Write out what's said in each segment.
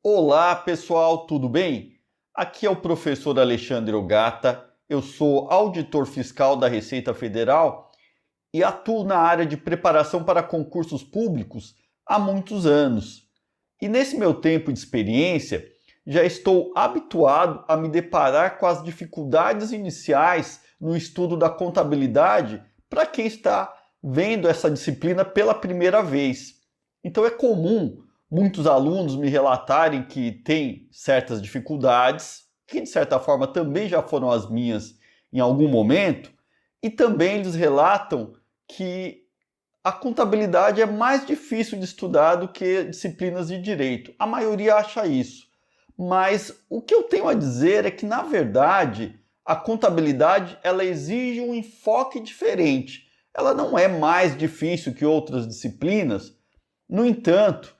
Olá pessoal, tudo bem? Aqui é o professor Alexandre Ogata, eu sou auditor fiscal da Receita Federal e atuo na área de preparação para concursos públicos há muitos anos. E nesse meu tempo de experiência, já estou habituado a me deparar com as dificuldades iniciais no estudo da contabilidade para quem está vendo essa disciplina pela primeira vez. Então é comum muitos alunos me relatarem que têm certas dificuldades, que de certa forma também já foram as minhas em algum momento, e também eles relatam que a contabilidade é mais difícil de estudar do que disciplinas de direito. A maioria acha isso. Mas o que eu tenho a dizer é que, na verdade, a contabilidade ela exige um enfoque diferente. Ela não é mais difícil que outras disciplinas. No entanto,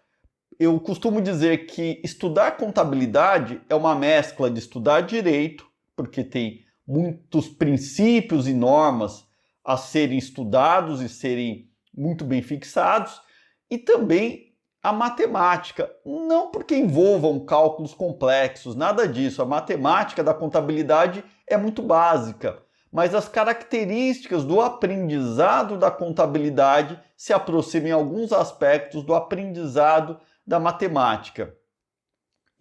eu costumo dizer que estudar contabilidade é uma mescla de estudar direito, porque tem muitos princípios e normas a serem estudados e serem muito bem fixados, e também a matemática, não porque envolvam cálculos complexos, nada disso. A matemática da contabilidade é muito básica, mas as características do aprendizado da contabilidade se aproximam em alguns aspectos do aprendizado da matemática.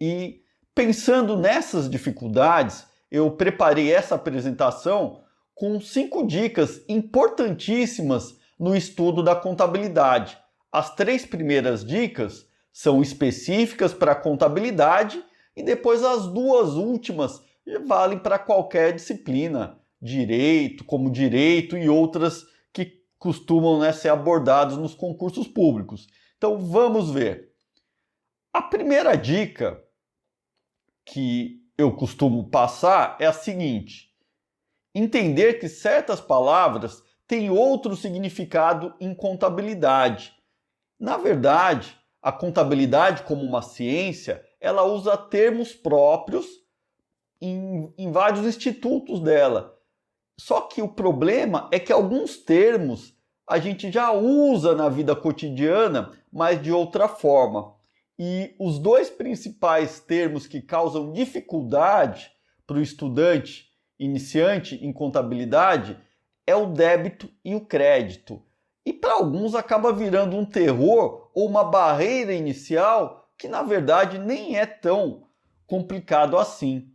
E pensando nessas dificuldades, eu preparei essa apresentação com 5 dicas importantíssimas no estudo da contabilidade. As 3 primeiras dicas são específicas para a contabilidade e depois as 2 últimas valem para qualquer disciplina, como direito e outras que costumam ser abordados nos concursos públicos. Então vamos ver. A primeira dica que eu costumo passar é a seguinte: entender que certas palavras têm outro significado em contabilidade. Na verdade, a contabilidade, como uma ciência, ela usa termos próprios em vários institutos dela. Só que o problema é que alguns termos a gente já usa na vida cotidiana, mas de outra forma. E os 2 principais termos que causam dificuldade para o estudante iniciante em contabilidade é o débito e o crédito. E para alguns acaba virando um terror ou uma barreira inicial que na verdade nem é tão complicado assim.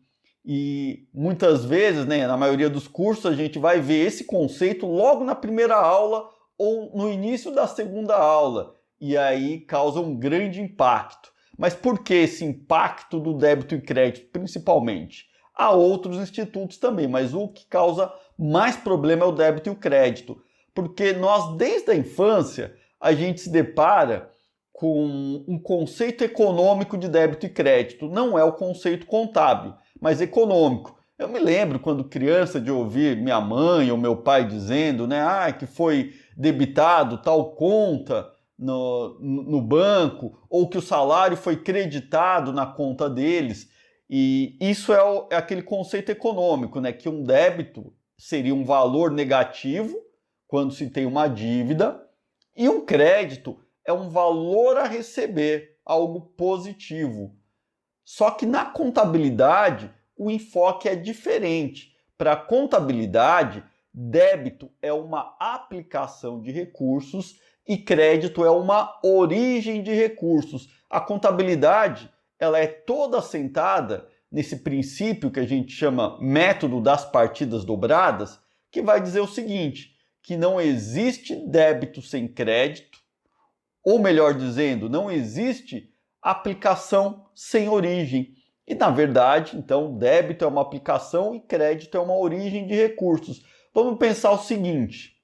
E muitas vezes, na maioria dos cursos, a gente vai ver esse conceito logo na primeira aula ou no início da segunda aula. E aí causa um grande impacto. Mas por que esse impacto do débito e crédito, principalmente? Há outros institutos também, mas o que causa mais problema é o débito e o crédito. Porque nós, desde a infância, a gente se depara com um conceito econômico de débito e crédito. Não é o conceito contábil, mas econômico. Eu me lembro, quando criança, de ouvir minha mãe ou meu pai dizendo, que foi debitado tal conta no banco, ou que o salário foi creditado na conta deles. E isso é aquele conceito econômico, que um débito seria um valor negativo quando se tem uma dívida, e um crédito é um valor a receber, algo positivo. Só que na contabilidade o enfoque é diferente. Para a contabilidade, débito é uma aplicação de recursos e crédito é uma origem de recursos. A contabilidade ela é toda assentada nesse princípio que a gente chama método das partidas dobradas, que vai dizer o seguinte, que não existe débito sem crédito, ou melhor dizendo, não existe aplicação sem origem. E na verdade, então, débito é uma aplicação e crédito é uma origem de recursos. Vamos pensar o seguinte: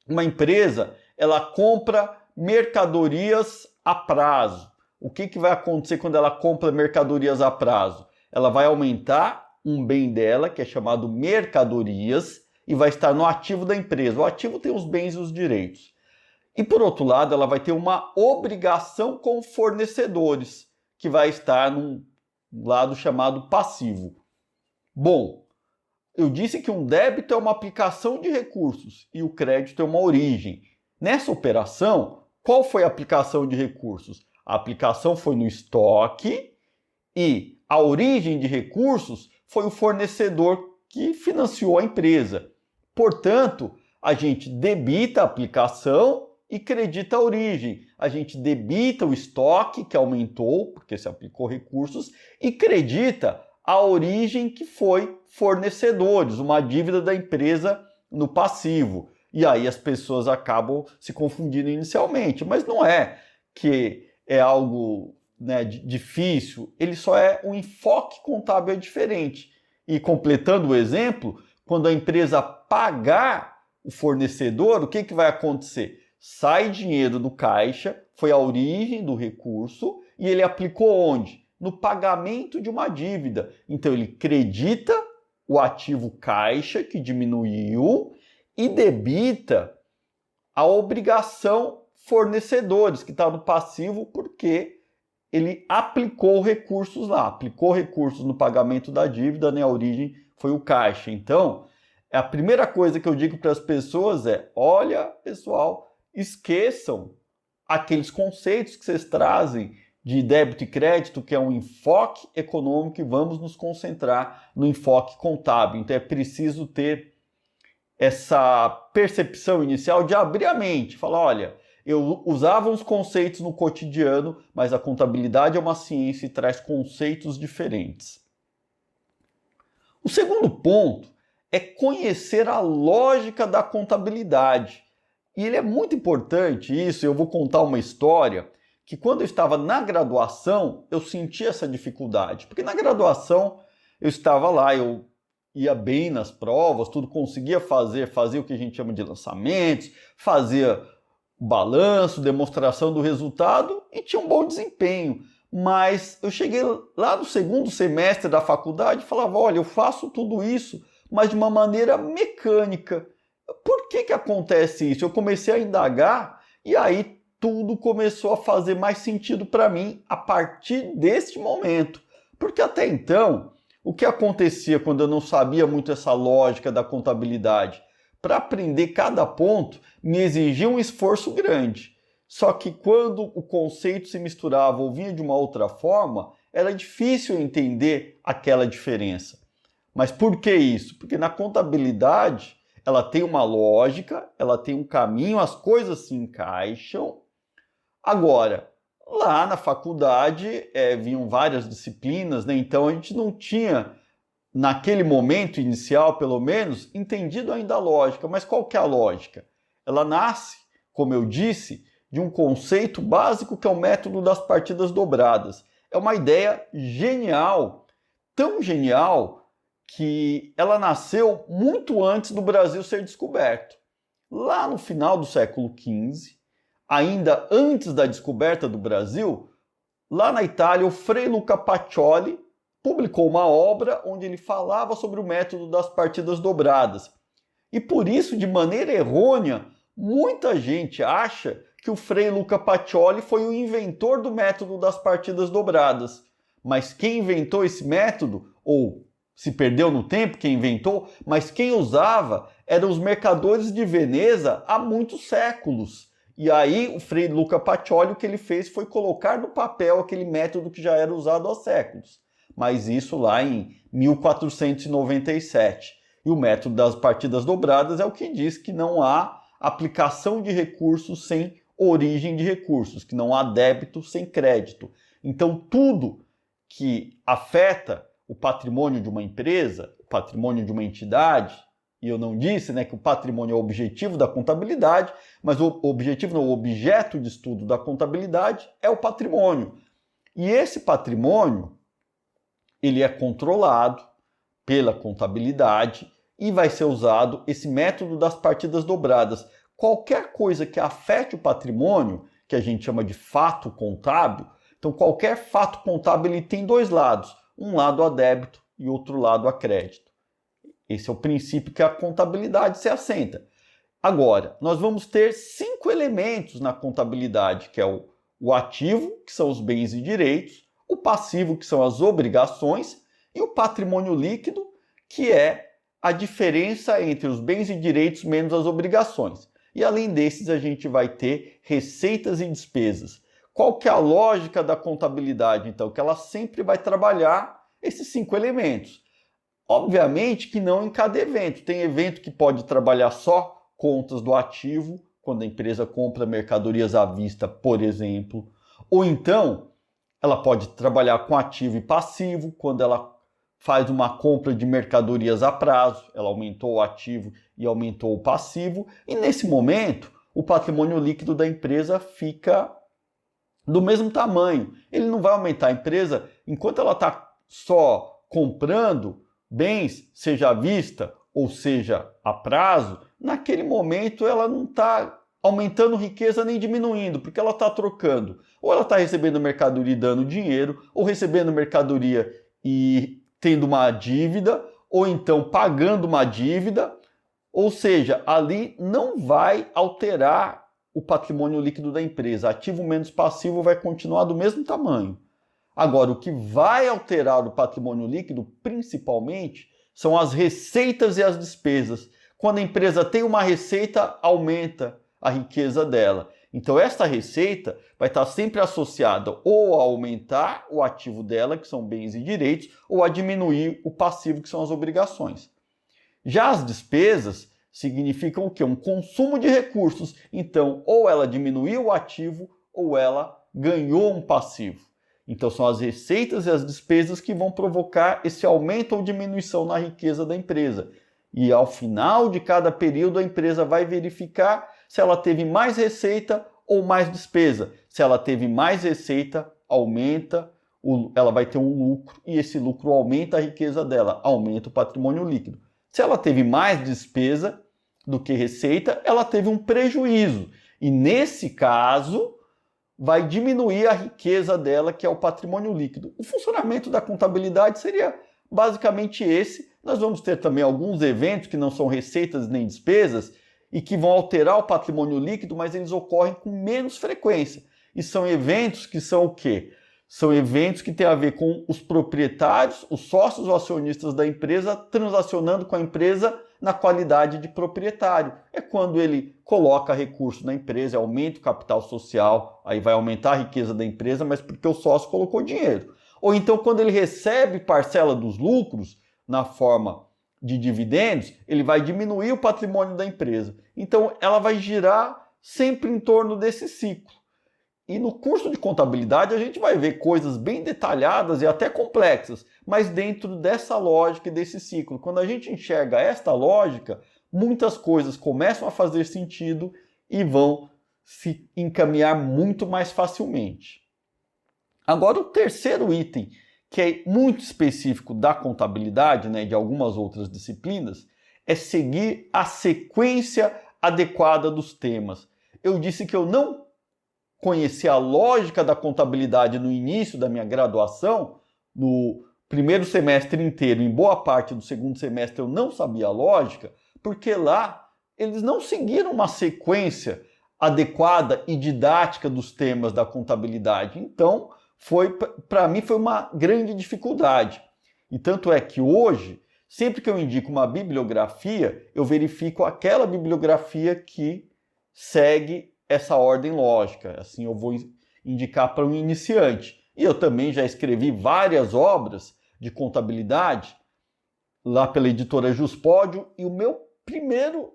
uma empresa, ela compra mercadorias a prazo. O que vai acontecer quando ela compra mercadorias a prazo? Ela vai aumentar um bem dela, que é chamado mercadorias, e vai estar no ativo da empresa. O ativo tem os bens e os direitos. E por outro lado, ela vai ter uma obrigação com fornecedores, que vai estar num lado chamado passivo. Bom, eu disse que um débito é uma aplicação de recursos e o crédito é uma origem. Nessa operação, qual foi a aplicação de recursos? A aplicação foi no estoque E a origem de recursos foi o fornecedor que financiou a empresa. Portanto, a gente debita a aplicação e credita a origem. A gente debita o estoque, que aumentou, porque se aplicou recursos, e credita a origem, que foi fornecedores, uma dívida da empresa no passivo. E aí as pessoas acabam se confundindo inicialmente, mas não é que é algo, né, difícil, ele só é um enfoque contábil diferente. E completando o exemplo, quando a empresa pagar o fornecedor, o que vai acontecer? Sai dinheiro do caixa, foi a origem do recurso, e ele aplicou onde? No pagamento de uma dívida. Então ele credita o ativo caixa, que diminuiu, e debita a obrigação fornecedores, que está no passivo, porque ele aplicou recursos lá, aplicou recursos no pagamento da dívida, né? A origem foi o caixa. Então, a primeira coisa que eu digo para as pessoas é: olha, pessoal, esqueçam aqueles conceitos que vocês trazem de débito e crédito, que é um enfoque econômico, e vamos nos concentrar no enfoque contábil. Então é preciso ter essa percepção inicial de abrir a mente, falar: olha, eu usava uns conceitos no cotidiano, mas a contabilidade é uma ciência e traz conceitos diferentes. O segundo ponto é conhecer a lógica da contabilidade. E ele é muito importante isso. Eu vou contar uma história que, quando eu estava na graduação, eu senti essa dificuldade. Porque na graduação eu estava lá, eu ia bem nas provas, tudo, conseguia fazer o que a gente chama de lançamentos, fazia balanço, demonstração do resultado e tinha um bom desempenho. Mas eu cheguei lá no segundo semestre da faculdade e falava: olha, eu faço tudo isso, mas de uma maneira mecânica. Por que acontece isso? Eu comecei a indagar e aí tudo começou a fazer mais sentido para mim a partir deste momento. Porque até então, o que acontecia quando eu não sabia muito essa lógica da contabilidade? Para aprender cada ponto, me exigia um esforço grande. Só que quando o conceito se misturava ou vinha de uma outra forma, era difícil entender aquela diferença. Mas por que isso? Porque na contabilidade ela tem uma lógica, ela tem um caminho, as coisas se encaixam. Agora, lá na faculdade vinham várias disciplinas, né? Então a gente não tinha, naquele momento inicial pelo menos, entendido ainda a lógica. Mas qual que é a lógica? Ela nasce, como eu disse, de um conceito básico, que é o método das partidas dobradas. É uma ideia genial, tão genial, que ela nasceu muito antes do Brasil ser descoberto. Lá no final do século XV, ainda antes da descoberta do Brasil, lá na Itália, o Frei Luca Pacioli publicou uma obra onde ele falava sobre o método das partidas dobradas. E por isso, de maneira errônea, muita gente acha que o Frei Luca Pacioli foi o inventor do método das partidas dobradas. Mas quem inventou esse método, ou se perdeu no tempo quem inventou, mas quem usava eram os mercadores de Veneza há muitos séculos. E aí o Frei Luca Pacioli, o que ele fez foi colocar no papel aquele método que já era usado há séculos. Mas isso lá em 1497. E o método das partidas dobradas é o que diz que não há aplicação de recursos sem origem de recursos, que não há débito sem crédito. Então tudo que afeta o patrimônio de uma empresa, o patrimônio de uma entidade, e eu não disse, né, que o patrimônio é o objetivo da contabilidade, mas o objetivo não, o objeto de estudo da contabilidade é o patrimônio. E esse patrimônio, ele é controlado pela contabilidade e vai ser usado esse método das partidas dobradas. Qualquer coisa que afete o patrimônio, que a gente chama de fato contábil, então qualquer fato contábil ele tem dois lados, um lado a débito e outro lado a crédito. Esse é o princípio que a contabilidade se assenta. Agora, nós vamos ter 5 elementos na contabilidade, que é o ativo, que são os bens e direitos, o passivo, que são as obrigações, e o patrimônio líquido, que é a diferença entre os bens e direitos menos as obrigações. E além desses, a gente vai ter receitas e despesas. Qual que é a lógica da contabilidade, então? Que ela sempre vai trabalhar esses 5 elementos. Obviamente que não em cada evento. Tem evento que pode trabalhar só contas do ativo, quando a empresa compra mercadorias à vista, por exemplo. Ou então, ela pode trabalhar com ativo e passivo, quando ela faz uma compra de mercadorias a prazo, ela aumentou o ativo e aumentou o passivo. E nesse momento, o patrimônio líquido da empresa fica do mesmo tamanho. Ele não vai aumentar. A empresa, enquanto ela está só comprando bens, seja à vista ou seja a prazo, naquele momento ela não está aumentando riqueza nem diminuindo, porque ela está trocando. Ou ela está recebendo mercadoria e dando dinheiro, ou recebendo mercadoria e tendo uma dívida, ou então pagando uma dívida. Ou seja, ali não vai alterar o patrimônio líquido da empresa. Ativo menos passivo vai continuar do mesmo tamanho. Agora, o que vai alterar o patrimônio líquido, principalmente, são as receitas e as despesas. Quando a empresa tem uma receita, aumenta a riqueza dela. Então, esta receita vai estar sempre associada ou a aumentar o ativo dela, que são bens e direitos, ou a diminuir o passivo, que são as obrigações. Já as despesas significam o quê? Um consumo de recursos. Então, ou ela diminuiu o ativo, ou ela ganhou um passivo. Então, são as receitas e as despesas que vão provocar esse aumento ou diminuição na riqueza da empresa. E ao final de cada período, a empresa vai verificar se ela teve mais receita ou mais despesa. Se ela teve mais receita, aumenta, ela vai ter um lucro e esse lucro aumenta a riqueza dela, aumenta o patrimônio líquido. Se ela teve mais despesa do que receita, ela teve um prejuízo. E nesse caso, vai diminuir a riqueza dela, que é o patrimônio líquido. O funcionamento da contabilidade seria basicamente esse. Nós vamos ter também alguns eventos que não são receitas nem despesas e que vão alterar o patrimônio líquido, mas eles ocorrem com menos frequência. E são eventos que são o quê? São eventos que têm a ver com os proprietários, os sócios ou acionistas da empresa transacionando com a empresa na qualidade de proprietário. É quando ele coloca recurso na empresa, aumenta o capital social, aí vai aumentar a riqueza da empresa, mas porque o sócio colocou dinheiro. Ou então quando ele recebe parcela dos lucros na forma de dividendos, ele vai diminuir o patrimônio da empresa. Então ela vai girar sempre em torno desse ciclo. E no curso de contabilidade a gente vai ver coisas bem detalhadas e até complexas, mas dentro dessa lógica e desse ciclo. Quando a gente enxerga esta lógica, muitas coisas começam a fazer sentido e vão se encaminhar muito mais facilmente. Agora, o terceiro item, que é muito específico da contabilidade, né, de algumas outras disciplinas, é seguir a sequência adequada dos temas. Eu disse que eu não conheci a lógica da contabilidade no início da minha graduação, no primeiro semestre inteiro, em boa parte do segundo semestre eu não sabia a lógica, porque lá eles não seguiram uma sequência adequada e didática dos temas da contabilidade. Então, para mim foi uma grande dificuldade. E tanto é que hoje, sempre que eu indico uma bibliografia, eu verifico aquela bibliografia que segue essa ordem lógica. Assim eu vou indicar para um iniciante. E eu também já escrevi várias obras de contabilidade lá pela editora Juspódio, e o meu primeiro,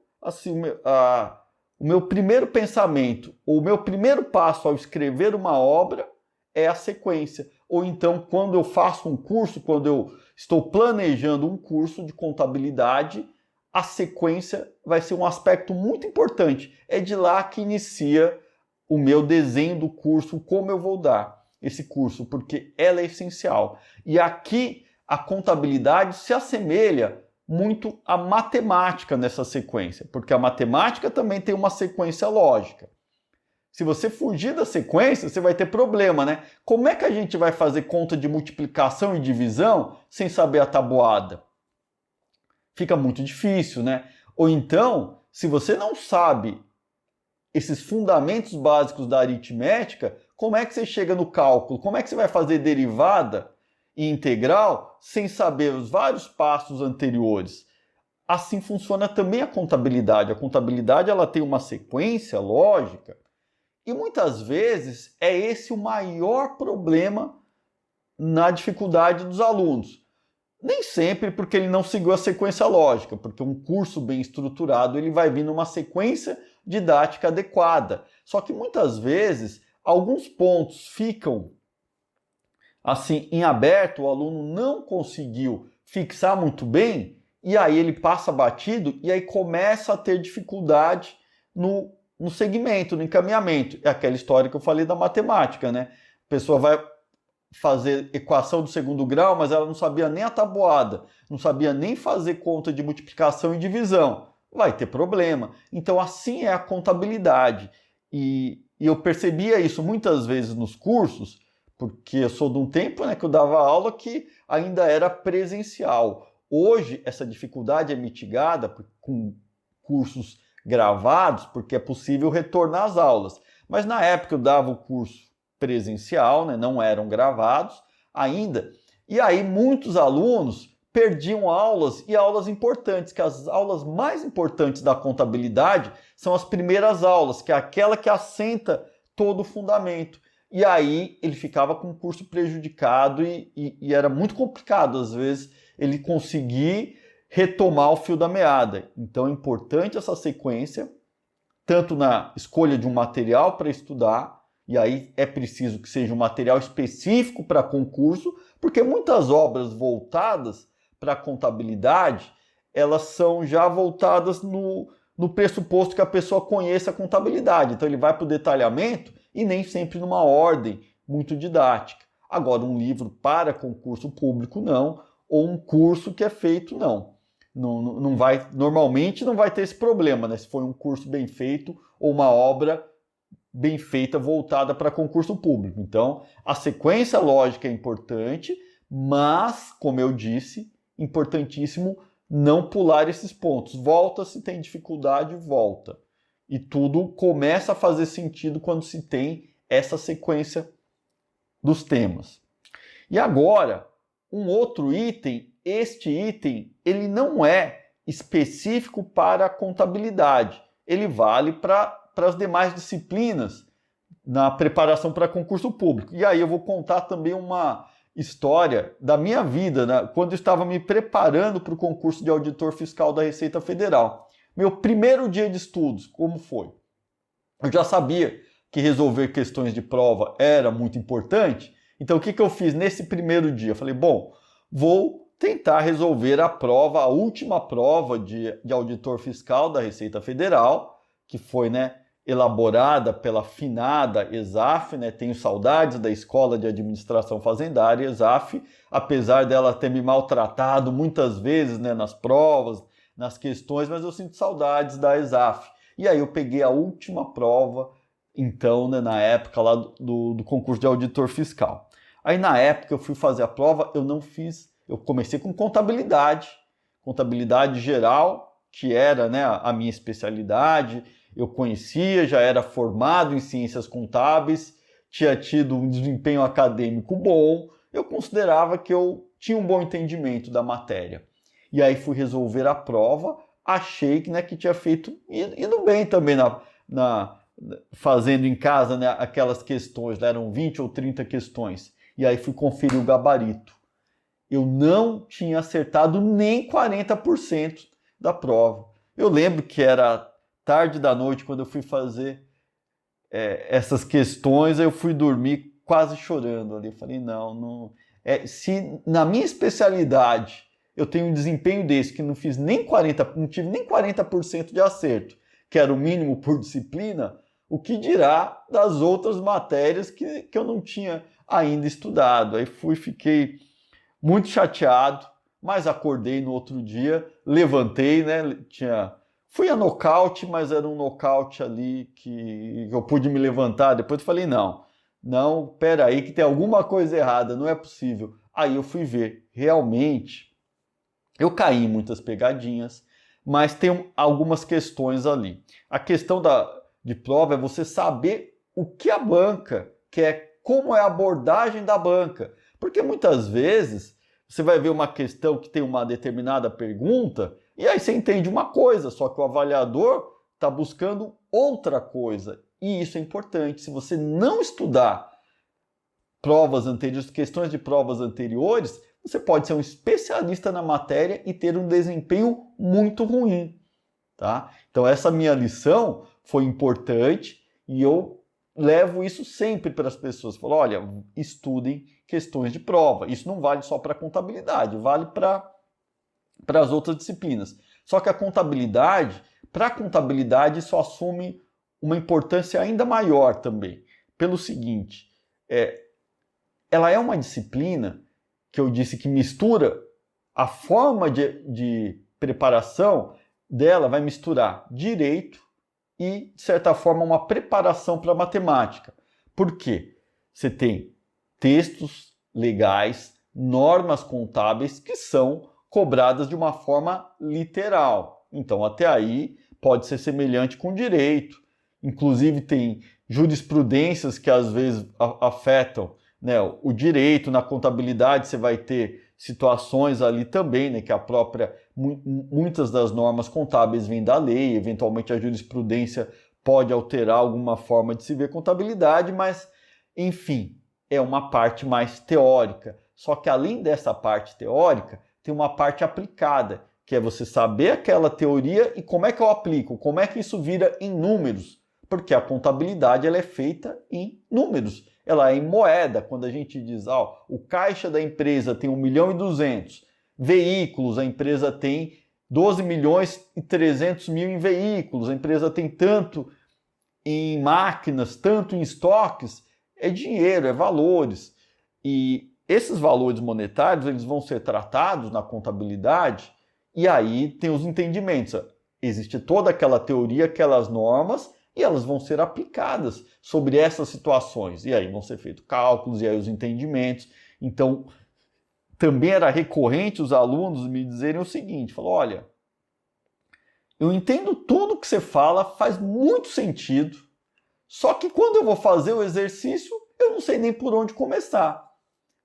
o meu primeiro pensamento, o meu primeiro passo ao escrever uma obra é a sequência. Ou então, quando eu faço um curso, quando eu estou planejando um curso de contabilidade, a sequência vai ser um aspecto muito importante. É de lá que inicia o meu desenho do curso, como eu vou dar esse curso, porque ela é essencial. E aqui a contabilidade se assemelha muito à matemática nessa sequência, porque a matemática também tem uma sequência lógica. Se você fugir da sequência, você vai ter problema, né? Como é que a gente vai fazer conta de multiplicação e divisão sem saber a tabuada? Fica muito difícil, né? Ou então, se você não sabe esses fundamentos básicos da aritmética, como é que você chega no cálculo? Como é que você vai fazer derivada e integral sem saber os vários passos anteriores? Assim funciona também a contabilidade. A contabilidade ela tem uma sequência lógica E muitas vezes é esse o maior problema na dificuldade dos alunos. Nem sempre porque ele não seguiu a sequência lógica, porque um curso bem estruturado ele vai vir numa sequência didática adequada. Só que muitas vezes alguns pontos ficam assim em aberto, o aluno não conseguiu fixar muito bem, e aí ele passa batido e aí começa a ter dificuldade no segmento, no encaminhamento. É aquela história que eu falei da matemática, né? A pessoa vai fazer equação do segundo grau, mas ela não sabia nem a tabuada, não sabia nem fazer conta de multiplicação e divisão. Vai ter problema. Então, assim é a contabilidade. E eu percebia isso muitas vezes nos cursos, porque eu sou de um tempo, né, que eu dava aula que ainda era presencial. Hoje, essa dificuldade é mitigada com cursos gravados, porque é possível retornar às aulas. Mas na época eu dava o curso presencial, né, não eram gravados ainda, e aí muitos alunos perdiam aulas e aulas importantes, que as aulas mais importantes da contabilidade são as primeiras aulas, que é aquela que assenta todo o fundamento. E aí ele ficava com o curso prejudicado e era muito complicado, às vezes, ele conseguir retomar o fio da meada. Então é importante essa sequência, tanto na escolha de um material para estudar, e aí é preciso que seja um material específico para concurso, porque muitas obras voltadas para a contabilidade, elas são já voltadas no pressuposto que a pessoa conheça a contabilidade. Então ele vai para o detalhamento e nem sempre numa ordem muito didática. Agora, um livro para concurso público, não, ou um curso que é feito, não. Não vai, normalmente não vai ter esse problema, né? Se foi um curso bem feito ou uma obra bem feita voltada para concurso público. Então, a sequência lógica é importante, mas, como eu disse, importantíssimo não pular esses pontos. Volta se tem dificuldade, volta. E tudo começa a fazer sentido quando se tem essa sequência dos temas. E agora, um outro item, este item, ele não é específico para a contabilidade. Ele vale para as demais disciplinas na preparação para concurso público. E aí eu vou contar também uma história da minha vida, né, quando eu estava me preparando para o concurso de auditor fiscal da Receita Federal. Meu primeiro dia de estudos, como foi? Eu já sabia que resolver questões de prova era muito importante, então o que eu fiz nesse primeiro dia? Eu falei, bom, vou tentar resolver a prova, a última prova de auditor fiscal da Receita Federal, que foi, né, elaborada pela finada ESAF, né? Tenho saudades da Escola de Administração Fazendária, ESAF, apesar dela ter me maltratado muitas vezes, né, nas provas, nas questões, mas eu sinto saudades da ESAF. E aí eu peguei a última prova, então, né, na época lá do concurso de auditor fiscal. Aí na época eu fui fazer a prova, eu comecei com contabilidade geral, que era, né, a minha especialidade. Eu conhecia, já era formado em ciências contábeis, tinha tido um desempenho acadêmico bom, eu considerava que eu tinha um bom entendimento da matéria. E aí fui resolver a prova, achei que, né, que tinha feito, indo bem também fazendo em casa, né, aquelas questões, né, eram 20 ou 30 questões. E aí fui conferir o gabarito. Eu não tinha acertado nem 40% da prova. Eu lembro que era tarde da noite, quando eu fui fazer essas questões, eu fui dormir quase chorando ali. Eu falei, não se na minha especialidade eu tenho um desempenho desse, que não tive nem 40% de acerto, que era o mínimo por disciplina, o que dirá das outras matérias que eu não tinha ainda estudado. Aí fiquei muito chateado, mas acordei no outro dia, levantei, né, fui a nocaute, mas era um nocaute ali que eu pude me levantar. Depois eu falei, não, peraí, que tem alguma coisa errada, não é possível. Aí eu fui ver, realmente, eu caí em muitas pegadinhas, mas tem algumas questões ali. A questão de prova é você saber o que a banca quer, como é a abordagem da banca. Porque muitas vezes você vai ver uma questão que tem uma determinada pergunta, e aí você entende uma coisa, só que o avaliador está buscando outra coisa. E isso é importante. Se você não estudar provas anteriores, questões de provas anteriores, você pode ser um especialista na matéria e ter um desempenho muito ruim, tá? Então essa minha lição foi importante e eu levo isso sempre para as pessoas. Falo, olha, estudem questões de prova. Isso não vale só para contabilidade, vale para as outras disciplinas. Só que a contabilidade, para a contabilidade, isso assume uma importância ainda maior também. Pelo seguinte, ela é uma disciplina que eu disse que mistura a forma de preparação dela, vai misturar direito e, de certa forma, uma preparação para a matemática. Por quê? Você tem textos legais, normas contábeis que são cobradas de uma forma literal. Então, até aí, pode ser semelhante com direito. Inclusive, tem jurisprudências que às vezes afetam, né, o direito. Na contabilidade você vai ter situações ali também, né, que muitas das normas contábeis vêm da lei, eventualmente a jurisprudência pode alterar alguma forma de se ver contabilidade, mas, enfim, é uma parte mais teórica. Só que além dessa parte teórica, tem uma parte aplicada, que é você saber aquela teoria e como é que eu aplico, como é que isso vira em números, porque a contabilidade ela é feita em números. Ela é em moeda. Quando a gente diz, o caixa da empresa tem 1.200.000, veículos, a empresa tem 12.300.000 em veículos, a empresa tem tanto em máquinas, tanto em estoques, é dinheiro, é valores. E esses valores monetários eles vão ser tratados na contabilidade e aí tem os entendimentos. Existe toda aquela teoria, aquelas normas, e elas vão ser aplicadas sobre essas situações. E aí vão ser feitos cálculos, e aí os entendimentos. Então, também era recorrente os alunos me dizerem o seguinte, olha, eu entendo tudo que você fala, faz muito sentido, só que quando eu vou fazer o exercício, eu não sei nem por onde começar.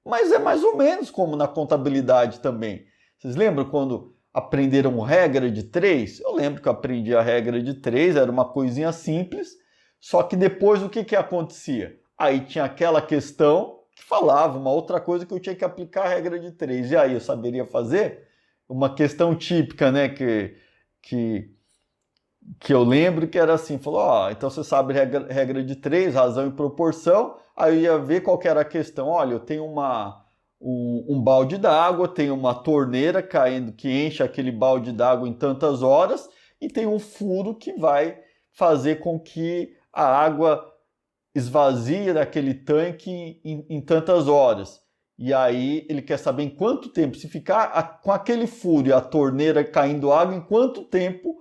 Mas é mais ou menos como na contabilidade também. Vocês lembram quando aprenderam regra de 3? Eu lembro que eu aprendi a regra de 3, era uma coisinha simples, só que depois o que acontecia? Aí tinha aquela questão que falava uma outra coisa que eu tinha que aplicar a regra de 3. E aí eu saberia fazer uma questão típica, né, que eu lembro que era assim, então você sabe regra de 3, razão e proporção, aí eu ia ver qual que era a questão. Olha, eu tenho um balde d'água, tem uma torneira caindo que enche aquele balde d'água em tantas horas e tem um furo que vai fazer com que a água esvazie daquele tanque em tantas horas. E aí ele quer saber em quanto tempo, se ficar com aquele furo e a torneira caindo água, em quanto tempo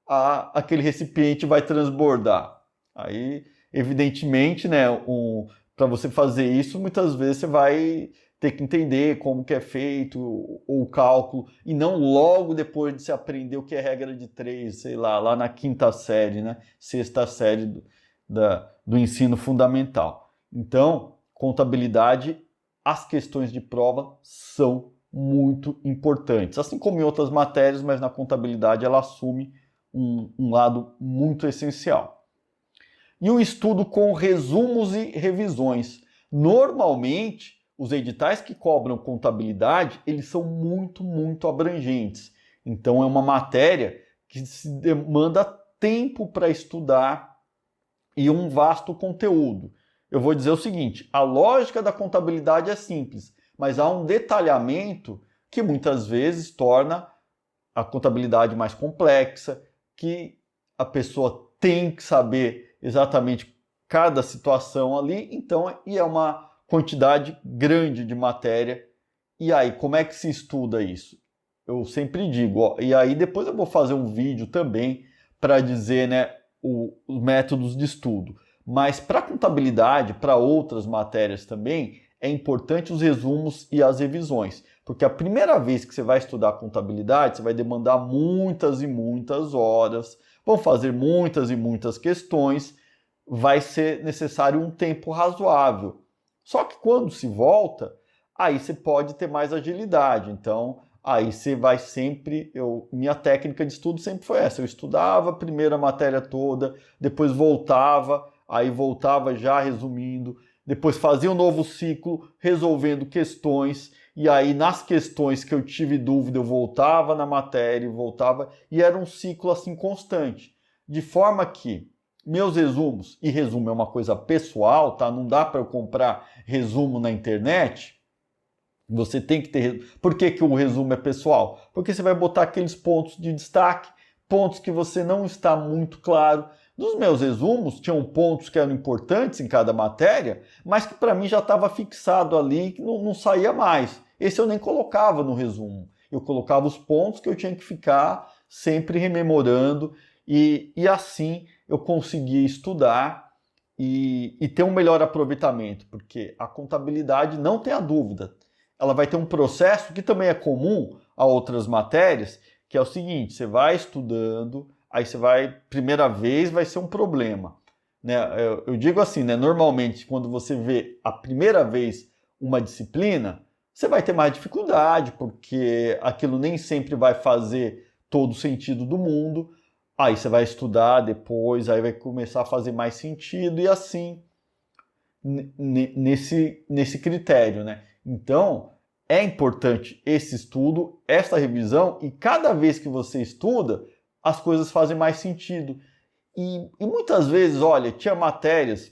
aquele recipiente vai transbordar. Aí, evidentemente, né, para você fazer isso, muitas vezes você vai ter que entender como que é feito o cálculo, e não logo depois de se aprender o que é regra de 3, sei lá na quinta série, né, sexta série do ensino fundamental. Então, contabilidade, as questões de prova são muito importantes, assim como em outras matérias, mas na contabilidade ela assume um lado muito essencial. E o estudo com resumos e revisões. Normalmente, os editais que cobram contabilidade, eles são muito, muito abrangentes. Então, é uma matéria que se demanda tempo para estudar e um vasto conteúdo. Eu vou dizer o seguinte, a lógica da contabilidade é simples, mas há um detalhamento que muitas vezes torna a contabilidade mais complexa, que a pessoa tem que saber exatamente cada situação ali, então, e é uma quantidade grande de matéria. E aí, como é que se estuda isso? Eu sempre digo, e aí depois eu vou fazer um vídeo também para dizer, né, os métodos de estudo. Mas para contabilidade, para outras matérias também, é importante os resumos e as revisões. Porque a primeira vez que você vai estudar contabilidade, você vai demandar muitas e muitas horas, vão fazer muitas e muitas questões, vai ser necessário um tempo razoável. Só que quando se volta, aí você pode ter mais agilidade. Então, aí você vai sempre... minha técnica de estudo sempre foi essa. Eu estudava a primeira matéria toda, depois voltava aí voltava já resumindo, depois fazia um novo ciclo resolvendo questões, e aí nas questões que eu tive dúvida eu voltava na matéria, voltava, e era um ciclo assim constante, de forma que meus resumos, e resumo é uma coisa pessoal, tá? Não dá para eu comprar resumo na internet. Você tem que ter. Por que que o resumo é pessoal? Porque você vai botar aqueles pontos de destaque, pontos que você não está muito claro. Nos meus resumos, tinham pontos que eram importantes em cada matéria, mas que para mim já estava fixado ali, que não saía mais. Esse eu nem colocava no resumo. Eu colocava os pontos que eu tinha que ficar sempre rememorando, e assim eu conseguia estudar e ter um melhor aproveitamento, porque a contabilidade, não tenha dúvida, ela vai ter um processo que também é comum a outras matérias, que é o seguinte: você vai estudando, aí você vai, primeira vez vai ser um problema, né? Eu digo assim, né? Normalmente, quando você vê a primeira vez uma disciplina, você vai ter mais dificuldade, porque aquilo nem sempre vai fazer todo o sentido do mundo. Aí você vai estudar depois, aí vai começar a fazer mais sentido, e assim, nesse critério, né? Então, é importante esse estudo, essa revisão, e cada vez que você estuda, as coisas fazem mais sentido. E muitas vezes, olha, tinha matérias,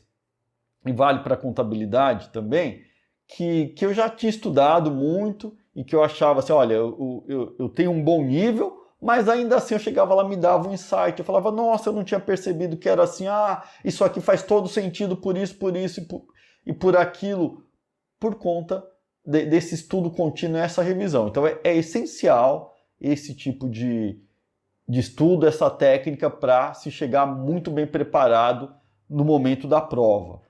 e vale para contabilidade também, que eu já tinha estudado muito e que eu achava assim, olha, eu tenho um bom nível, mas ainda assim eu chegava lá, me dava um insight, eu falava, nossa, eu não tinha percebido que era assim, isso aqui faz todo sentido por isso e por aquilo, por conta desse estudo contínuo, essa revisão. Então é essencial esse tipo de estudo, essa técnica, para se chegar muito bem preparado no momento da prova.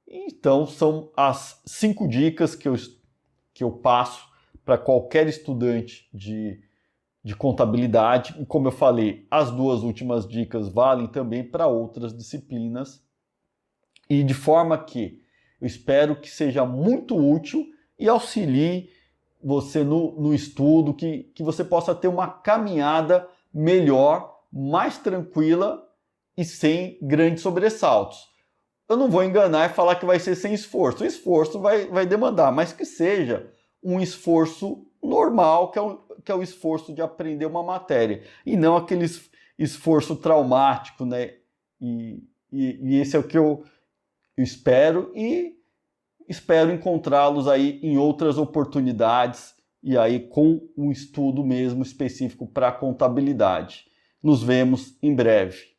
Então são as 5 dicas que eu passo para qualquer estudante de contabilidade. E como eu falei, as 2 últimas dicas valem também para outras disciplinas. E de forma que eu espero que seja muito útil e auxilie você no estudo, que você possa ter uma caminhada melhor, mais tranquila e sem grandes sobressaltos. Eu não vou enganar e falar que vai ser sem esforço. O esforço vai demandar, mas que seja um esforço normal, que é o esforço de aprender uma matéria, e não aquele esforço traumático, né? E esse é o que eu espero, e espero encontrá-los aí em outras oportunidades, e aí com um estudo mesmo específico para contabilidade. Nos vemos em breve.